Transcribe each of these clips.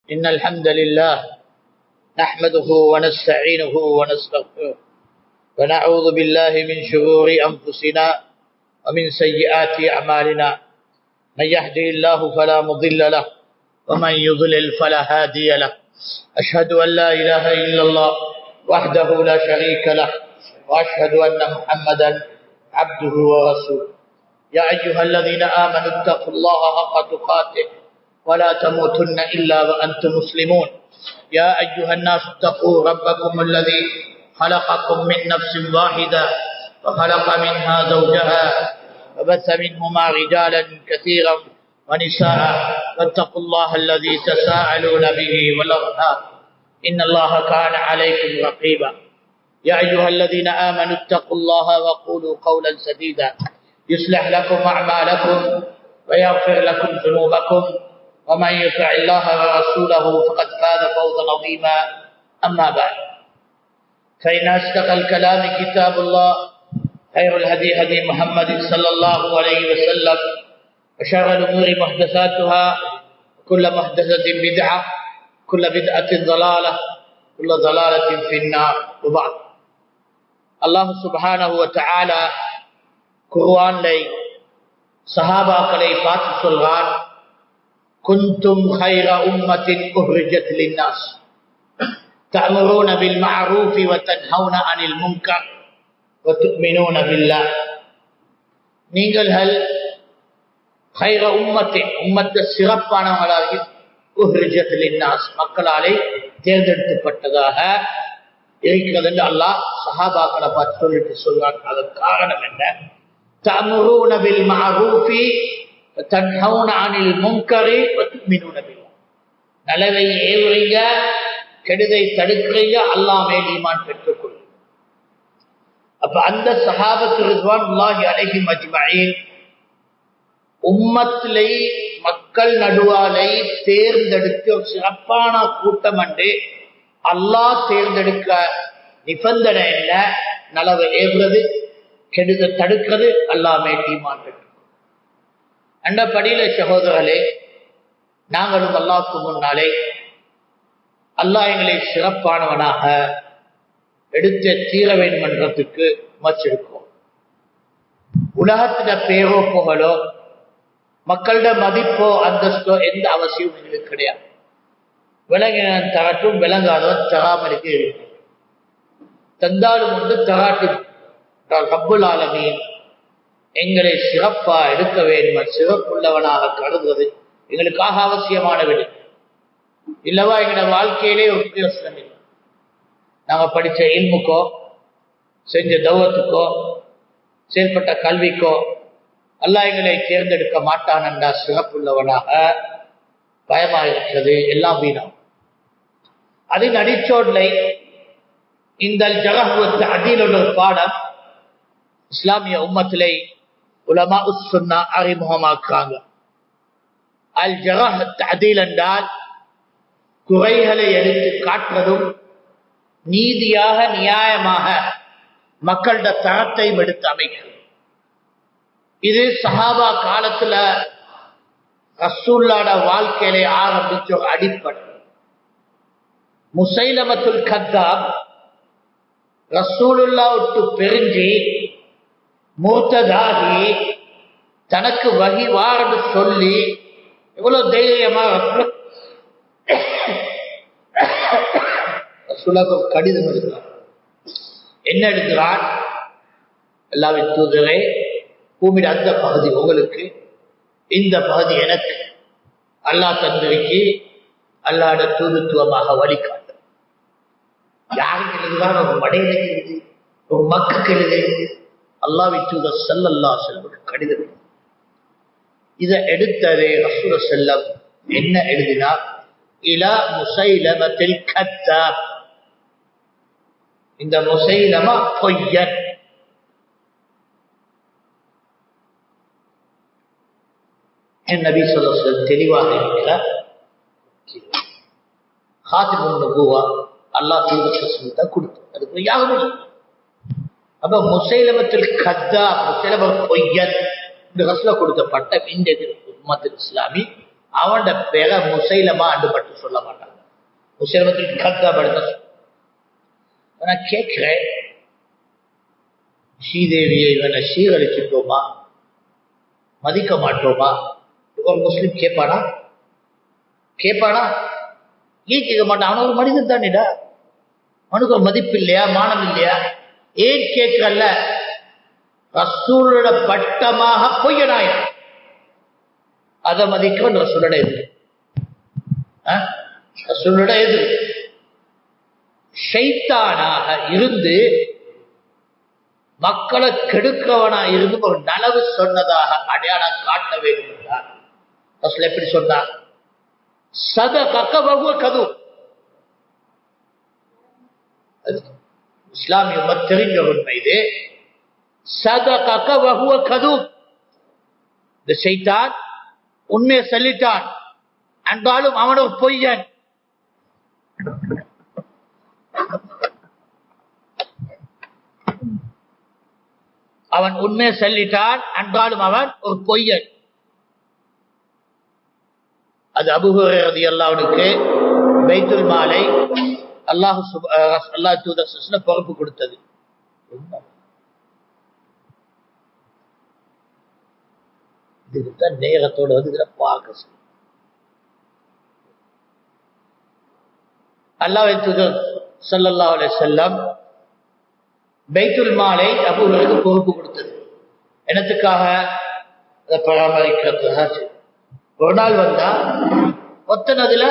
إن الحمد لله نحمده ونستعينه ونستغفره ونعوذ بالله من شرور أنفسنا ومن سيئات أعمالنا. من يهده الله فلا مضل له ومن يضلل فلا هادي له. أشهد أن لا إله إلا الله وحده لا شريك له وأشهد أن محمدا عبده ورسوله. يا أيها الذين آمنوا اتقوا الله حق تقاته ولا تموتن إلا وأنتم مسلمون. يا أيها الناس اتقوا ربكم الذي خلقكم من نفس واحدة وخلق منها زوجها وبث منهما رجالا كثيرا ونساء واتقوا الله الذي تساءلون به والأرحام إن الله كان عليكم رقيبا. يا أيها الذين آمنوا اتقوا الله وقولوا قولا سديدا يصلح لكم أعمالكم ويغفر لكم ذنوبكم ومن يطع الله ورسوله فقد فاز فوزا عظيما. أما بعد فإن أصدق الكلام كتاب الله خير الهدي هدي محمد صلى الله عليه وسلم وشر الأمور محدثاتها وكل محدثة بدعة كل بدعة ضلالة كل ضلالة في النار. وبعد الله سبحانه وتعالى குர்ஆனிலே சஹாபாக்களை பார்த்து சொல்றார், குந்தும் خير أمة أخرجت للناس تأمرون بالمعروف وتنهون عن المنكر وتؤمنون بالله. நீங்கள்கள் خير أمة சிறப்பானவர்களாக أخرجت للناس மக்களாலே தேர்ந்தெடுக்கப்பட்டதாக இருக்கிறது என்று அல்லாஹ் சஹாபாக்களை பார்த்து சொல்லிட்டு சொல்றான். அதன் காரணம் என்ன? تأمرون بالمعروف وتنهون عن المنكر وتؤمنون بالله. நல்லதை ஏவுறீங்க, கெடுதை தடுக்கிறீங்க, அல்லாஹ் மேல் ஈமான் பெற்றுக்கொள்ளுங்க. அப்ப அந்த சஹாபத்து ரிضவானுல்லாஹி அலைஹிம் அஜ்மஈன் உம்மத்திலே மக்கள் நடுவாலை தேர்ந்தெடுக்க ஒரு சிறப்பான கூட்டம் என்று அல்லாஹ் தேர்ந்தெடுக்க நிபந்தனை என்ன? நலவை ஏவுறது, கெடுத தடுக்கிறது, அல்லாஹ் மேல் ஈமான் பெற்று. அந்த படியில சகோதரர்களே, நாங்களும் அல்லாஹ்வுக்கு முன்னாலே அல்லாஹ் எங்களை சிறப்பானவனாக எடுத்த தீர வேண்டும் என்றதுக்கு முயற்சிருக்கோம். உலகத்திட பேரோ புகழோ மக்களிட மதிப்போ அந்தஸ்தோ எந்த அவசியமும் எங்களுக்கு கிடையாது. விளங்கினன் தரட்டும், விளங்காதவன் தராமலுக்கு இருக்கும். தந்தாலும் வந்து தராட்டு ரப்புல் ஆலமீன் எங்களை சிறப்பா எடுக்க வேண்டும், சிறப்புள்ளவனாக கருதுவது எங்களுக்காக அவசியமான விடு இல்லவா? எங்களோட வாழ்க்கையிலே ஒரு பிரயோசனம் இல்லை. நாங்க படிச்ச இல்முக்கோ, செஞ்ச தௌவத்துக்கோ, செயல்பட்ட கல்விக்கோ அல்லாஹ் எங்களை தேர்ந்தெடுக்க மாட்டான் என்றா சிறப்புள்ளவனாக பயமாக இருக்கிறது, எல்லாம் வீணம். அதன் அடிச்சோடலை இந்த ஜரஹ்வத் அதீல் ஒரு பாடம் இஸ்லாமிய உம்மத்திலே உலமா உஸ்ஸுன்னா அறிமுகமாக்குறாங்க. அல் ஜரஹ் தஅதீல் என்றால் குறைகளை எடுத்து காட்டுறதும் நீதியாக நியாயமாக மக்களோட தரத்தை எடுத்து அமைக்கிறது. இது சஹாபா காலத்துல ரசூலுல்லாஹ்வோட வாழ்க்கையில ஆரம்பிச்ச ஒரு அடிப்படை. முசைலமத்துல் கத்தாப் ரசூலுல்லாஹ் விட்டு பிரிஞ்சு மூர்த்ததாகி தனக்கு வகி வாரது சொல்லி எவ்வளவு தைரியமா கடிதம் எழுதுகிறார். என்ன எழுதுகிறார்? அல்லாஹ்வின் தூதரே, பூமியில அந்த பகுதி உங்களுக்கு, இந்த பகுதி எனக்கு. அல்லாஹ் தந்திருக்கு, அல்லாஹ்வோட தூதுத்துவமாக வழிகாட்டு. யாருக்கு எழுதுகிறார்? ஒரு மடையிலுக்கு எழுது, ஒரு மக்குக்கு எழுது. அல்லாஹ்வின் தூதர் ஸல்லல்லாஹு அலைஹி வஸல்லம் கடிதம். இதை எடுத்ததே ரசூல் ஸல்லல்லாஹு அலைஹி வஸல்லம் என்ன எழுதினார்? இலா முசைலமத்தில் கத்தாப். இந்த முசைலமா பொய்யன். நபி ஸல்லல்லாஹு அலைஹி வஸல்லம் தெளிவாக இருக்கிறார். ஹாத்திமுன் நுபுவா அல்லாஹ் தூதருக்கு கொடுத்தார். அதுக்கு யாரும் அப்ப முசைலமத்துல் கத்தாப், முசைலம பொய்யன் இந்த ரசூலுல்லாஹ் கொடுக்கப்பட்ட இந்த உம்மத்துல் இஸ்லாமி அவன் பேரை முசைலமா அண்டு மட்டும் சொல்ல மாட்டாங்க. முசைலமத்துக்கு கத்தாபடுத்த நான் கேட்கிறேன், ஸ்ரீதேவியை இவனை சீரழிச்சிட்டோமா, மதிக்க மாட்டோமா? ஒரு முஸ்லிம் கேட்பானா? கேட்பானா? ஏன் கேட்க மாட்டான்? அவன் ஒரு மனிதன் தானேடா. அவனுக்கு ஒரு மதிப்பு இல்லையா, மானம் இல்லையா? ஏன் கேட்கல? ரசூலோட பட்டமாக பொய்யனாயிரம் அதை மதிக்க ரசூலோட எதிர், ரசூலோட எதிர் ஷைத்தானாக இருந்து மக்களை கெடுக்கவனா இருந்து ஒரு நலவு சொன்னதாக அடையாளம் காட்ட வேண்டும் என்றார். ரசூல் எப்படி சொன்னார்? சதகக வஹுவ கதூப். இஸ்லாமிய உம்மத் தெரிஞ்ச உண்மை இது. சதகக வஹுவ கதூப். இந்த ஷைத்தான் உண்மையை சொல்லிட்டான் என்றாலும் அவன் ஒரு பொய்யன். அவன் உண்மையை சொல்லிட்டான் என்றாலும் அவன் ஒரு பொய்யன். அது அபூ ஹுரைரா ரலியல்லாஹு அன்ஹுக்கு பைத்துல் மாலை அல்லாஹ் தூதர் பொறுப்பு கொடுத்தது. இதுக்குத்தான் நேரத்தோடு வந்து இதில் பார்க்க அல்லாஹ்வின் தூதர் ஸல்லல்லாஹு அலைஹி வஸல்லம் பைத்துல் மாலை அபூ ஹுரைராவுக்கு பொறுப்பு கொடுத்தது. என்னத்துக்காக? அதை பராமரிக்கிறதுக்காக. ஒரு நாள் வந்தா ஒத்தனதுல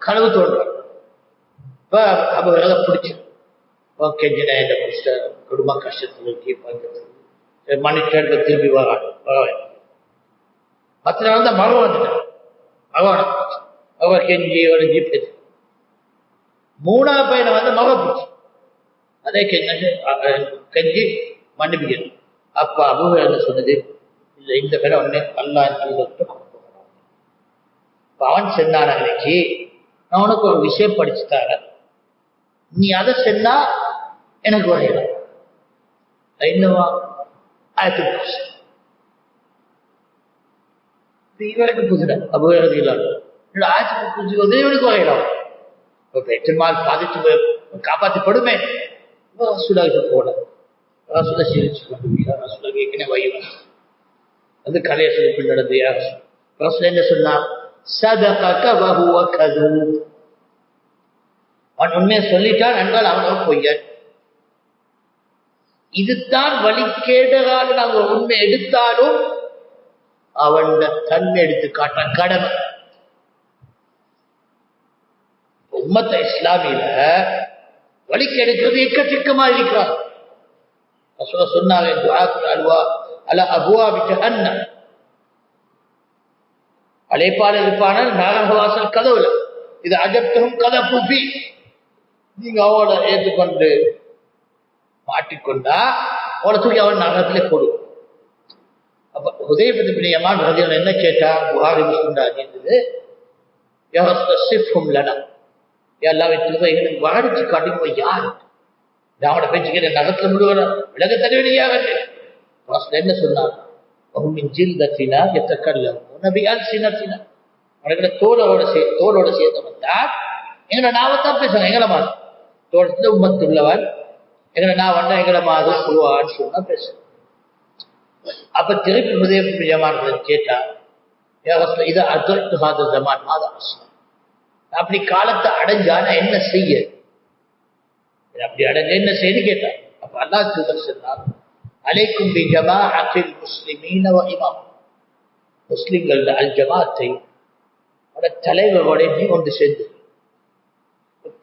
கனவு தோன்றும். இப்ப அபூ ஹுரைரா பிடிச்சு கெஞ்சின குடும்ப கஷ்டத்துல மணிக்கு திரும்பி வரவேன். மற்ற நாள் தான் மகன் வந்துட்டான். மகன் கெஞ்சி ஒழிஞ்சி பேசு. மூணாவது பையனை வந்து மகன் பிடிச்சி அதே கெஞ்சி மன்னிப்பிக்கணும். அப்ப அபூ ஹுரைரா சொன்னது, இல்லை இந்த பேரை உடனே அல்லாஹ் அவன் சென்னான அன்னைக்கு நான் உனக்கு ஒரு விஷயம் படிச்சு தரேன், நீ அதை சென்னா எனக்கு வரையலாம். என்னவா? இவருக்கு புதுடா அபூ ஹுரைரா ஆயத்துக்கு புரிஞ்சு வந்து இவனுக்கு வரையலாம். பெற்றமால் பாதிச்சு காப்பாற்றப்படுமே. ரசூலுல்லாஹி போட ரசூலை சிரிச்சு கொண்டு ரசூலுல்லாஹி ஏற்கனவே வைவன் அது கலையை சொல்லி பின்னடந்து ரசூல் என்ன சொன்னா? சதகக வஹுவ கதூப். அவன் உண்மையை சொல்லிட்டான் என்றால் அவன் பொய்யன். இதுதான் வழிகேடாக நாங்கள் உண்மை எடுத்தாலும் அவன் தன்மை எடுத்து காட்ட கடமை. உம்மத்த இஸ்லாமியில வழிகெடுக்கிறது எக்கச்சக்கமா இருக்கிறார். சொன்னாங்க அழைப்பாளர் இருப்பான நரகவாசல் கதவுல இது அஜப்தகும் கதை பூப்பி நீங்க அவளை ஏற்றுக்கொண்டு மாட்டிக்கொண்டா அவளை தூக்கி அவன் நரகத்திலே போடு. அப்ப ஹுதைஃபா பின் யமான் ரலியல்லாஹு அன்ஹு என்ன கேட்டா? புகாரி முஸ்லிம் இருந்தது. யா ரசூலல்லாஹ் லனா எல்லாமே எங்களுக்கு வாடிச்சு காட்டிங்க யாரு அவனோட பேச்சுக்கிற நகத்துல முழுவதும் விலக தருவீங்க. என்ன சொன்னார்? தோளோட சேர்த்தவன் தான் எங்களை நாவத்தான் பேசுவாங்க. எங்களை மாதம் தோட்டத்துல உம்மத்து உள்ளவன் எங்களை நான் வந்தா எங்களை மாதம் சொல்லுவான்னு சொன்னா பேசுவேன். அப்ப திருப்பி ஹுதைஃபா ஜமான் கேட்டா இதை அதற்கு ஜமான் மாதம் அப்படி காலத்தை அடைஞ்சான என்ன செய்ய? அப்படி அடைஞ்ச என்ன செய்து கேட்டார். அப்ப அல்லாஹ் தூதர் சொன்னார், அலைக்கும் பி ஜமாஅத்தில் முஸ்லிமீன வ இமாம். முஸ்லிம்கள் அல் ஜமாத்தை தலைவரோட நீ ஒன்று சேர்ந்து.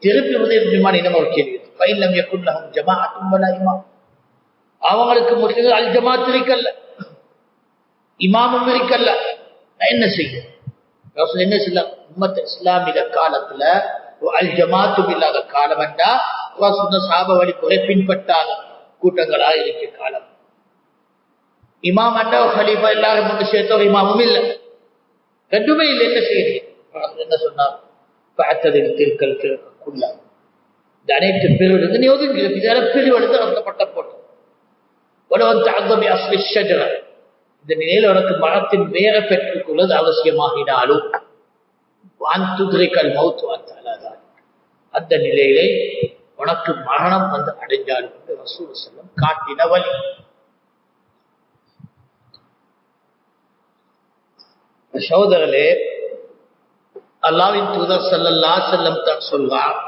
திருப்பி ஹுதைஃபா இன்னும் ஒரு கேள்வி, ஃபைலம் யகுன் லஹும் ஜமாஅத்தும் வலா இமாம். அவங்களுக்கு முஸ்லிம்கள் அல் ஜமாத் இருக்கல்ல, இமாமும் இருக்கல்ல, என்ன செய்ய? என்ன சொல்ல? உம்மத் இஸ்லாமிய காலத்துல அல் ஜமாத்தும் இல்லாத காலம் என்றா சாப வழிமுறை பின்பற்றாத கூட்டங்களா இருக்க காலம். இமாம் அண்டா ஹலீஃபா எல்லாரும் ஒன்று சேர்த்த ஒரு இமாமும் இல்லை, ரெண்டுமே இல்லை. என்ன செய்ய? என்ன சொன்னார்? திருக்கல் கிழக்குள்ள இந்த அனைத்து பிரிவு நீ ஒதுங்கு இதெல்லாம் பிரிவெடுத்து அந்த பட்டம் போட்டோம். இந்த நிலையில் உனக்கு மரணத்தின் வேற பெற்றுக் கொள்வது அவசியமாகினாலும் அந்த நிலையிலே உனக்கு மரணம் வந்து அடைஞ்சாலும் என்று ரசூல் ஸல்லல்லாஹு காட்டின வழி. சகோதரர்களே, அல்லாஹ்வின் தூதர் ஸல்லல்லாஹு அலைஹி வஸல்லம் தான் சொல்வார்,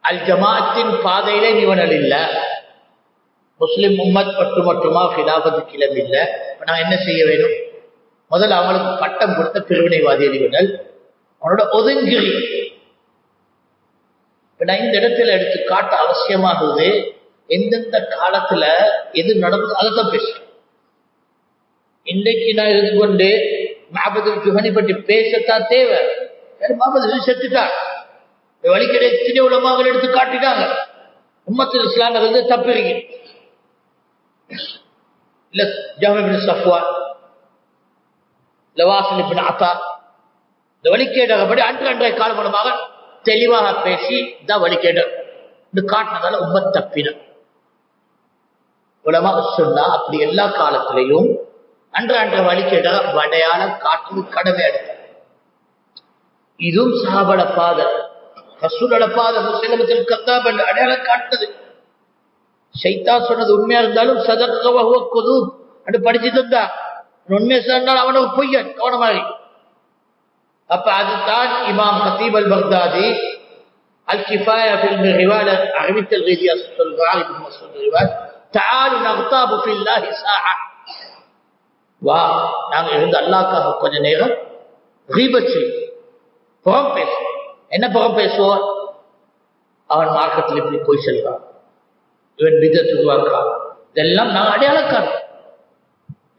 அல் ஜமாஅத்தின் பாதையிலே நீவனல் இல்ல, முஸ்லிம் உம்மத் மட்டுமா ஹிலாஃபத்து கிளம்பி இல்லை. நான் என்ன செய்ய வேணும்? முதல்ல அவங்களுக்கு பட்டம் கொடுத்த பிரிவினைவாதி அணிவினல் அவனோட ஒதுங்கிரி. நான் இந்த இடத்துல எடுத்து காட்ட அவசியமாகுது. எந்தெந்த காலத்துல எது நடந்தது அதைத்தான் பேசுறேன். இன்றைக்கு நான் இருந்து கொண்டு மஹ்பதுல் ஜுஹனி பற்றி பேசத்தான் தேவை. மஹ்பது செத்துட்டார், வழிக்கிட எத்தனை உலமாக்கள் எடுத்து காட்டிட்டாங்க. உம்மத்துல் இஸ்லாம் இருந்து தப்பிருங்க இல்ல ஜஹ்ம் இப்னு சஃப்வான், லவாசில் இப்னு அத்தா, இந்த வழிகேடபடி அன்றைய கால மூலமாக தெளிவாக பேசி தான் வழிகேடர் இந்த காட்டினதால உம்மத் தப்பின. உலமாக சொன்னா அப்படி எல்லா காலத்திலையும் அன்றைய வழிகேட அடையாளம் காட்டுறது கடமை எடுத்த. இதுவும் சஹாபட பாத, ரசூலோட பாத, முஸ்லிமத்தில் கத்தாப் அடையாளம் காட்டுறது. ஷைத்தான் சொன்னது உண்மையா இருந்தாலும் சதகவஹுவ குதூப் என்று படிச்சு தந்தா, உண்மையை சொன்னால் அவனுக்கு பொய்யன் கவனமாகி. அப்ப அதுதான் இமாம் ஹத்தீப் அல் பக்தாதி அல் கிஃபாயா ஃபில் ரிவால் அறிவித்தல் ரீதியா சொல்றார். இப்னு மஸ்ஊத் ரிவால், தஆலு நக்தாபு ஃபில்லாஹி ஸாஅ, வா நாங்க இருந்து அல்லாஹ்க்காக கொஞ்ச நேரம் கீபத் செய்வோம், புறம் பேசுவோம். என்ன புறம் பேசுவோம்? அவன் மார்க்கத்தில் இப்படி போய் செல்றான், இவன் பிதத் உருவாக்குறான், இதெல்லாம் நாங்கள் அடையாளக்காரன்.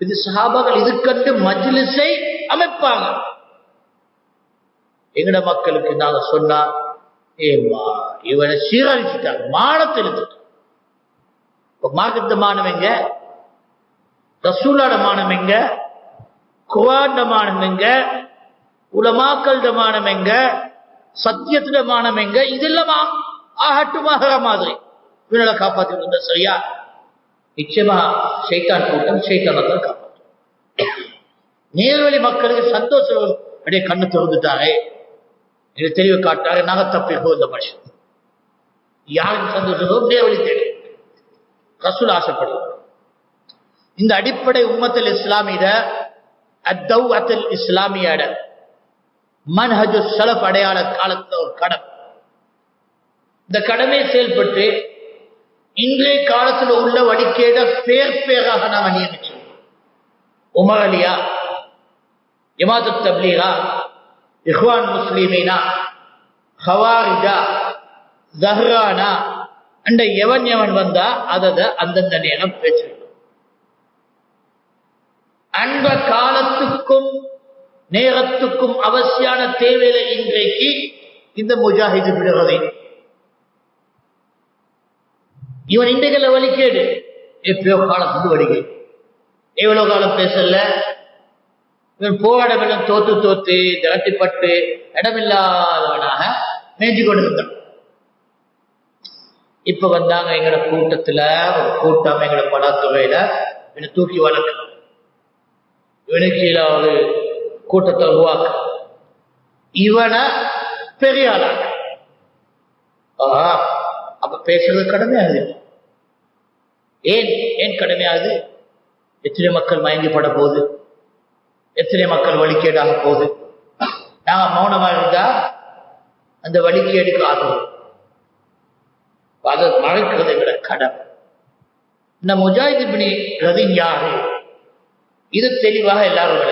இது சஹாபாக்கள் இது கண்டு மஜ்லிஸை அமைப்பாங்க. எங்கட மக்களுக்கு நாங்க சொன்னா, ஏமா இவனை சீரழிச்சுட்டாங்க, மானத்தை எடுத்துட்டாங்க. மார்க்கத்த மானம் எங்க? ரசூலோட மானம் எங்க? குர்ஆன் மானம் எங்க? உலமாக்களோட மானம் எங்க? சத்தியத்தோட மானம் எங்க? இதெல்லாம் ஆகட்டுமாகிற மாதிரி இவனை காப்பாற்ற சரியா? நிச்சயமா ஷைத்தான் கூட்டம் ஷைத்தானை தான் காப்பாற்றும். நேர்வழி மக்களுக்கு சந்தோஷம் அப்படியே கண்ணு திறந்துட்டாரே, இது தெளிவு காட்டாரு, நாங்க தப்பிருக்கோம். இந்த மனுஷன் யாருக்கு சந்தோஷம்? நேர்வழி தேடி ரசூல் ஆசைப்படுவார். இந்த அடிப்படை உம்மத்துல் இஸ்லாமிய அத்தௌஅத்துல் இஸ்லாமியோட மன்ஹஜு ஸலஃப் அடையாள காலத்துல ஒரு கடமை. இந்த கடமை செயல்பட்டு இன்றைய காலத்தில் உள்ள வழிகேட பேராக நாங்கள் நியமிச்சோம். உமர் அலியா, ஜமாஅத் தப்லீகா, இஹ்வான் முஸ்லிமீனா, ஹவாரிஜா, ஜஹ்ரானா அண்ட எவன் வந்தா அதை அந்தந்த நேரம் பேசுவோம். அந்த காலத்துக்கும் நேரத்துக்கும் அவசியான தேவையில்லை. இன்றைக்கு இந்த முஜாஹிது விடுறதை இவன் இன்றைக்கு வழிகேடு, எப்பயோ காலத்துக்கு வழிகேடு, எவ்வளவு காலம் பேசல. இவன் போராடமெல்லாம் தோத்து திரட்டிப்பட்டு இடமில்லாதவனாக மேய்ச்சி கொண்டிருந்தான். இப்ப வந்தாங்க எங்களோட கூட்டத்துல ஒரு கூட்டம், எங்களோட பலாத்துறையில இவனை தூக்கி வளர்க்க, இவனுக்கு ஒரு கூட்டத்தை உருவாக்க, இவனை பெரிய ஆளாக்க. அப்ப பேசுறது கடமையாகுது. ஏன் கடமையாகுது? எத்தனை மக்கள் மயங்கிப்பட போகுது, எத்தனை மக்கள் வழிகேடாக போகுது. நாங்க மௌனமா இருந்தா அந்த வழிகேடுக்கு ஆகும். அதை மறைக்கிறது எங்களை கடமை. இந்த முஜாஹித் இப்னு ரதீன் யாரு? இது தெளிவாக எல்லாரும்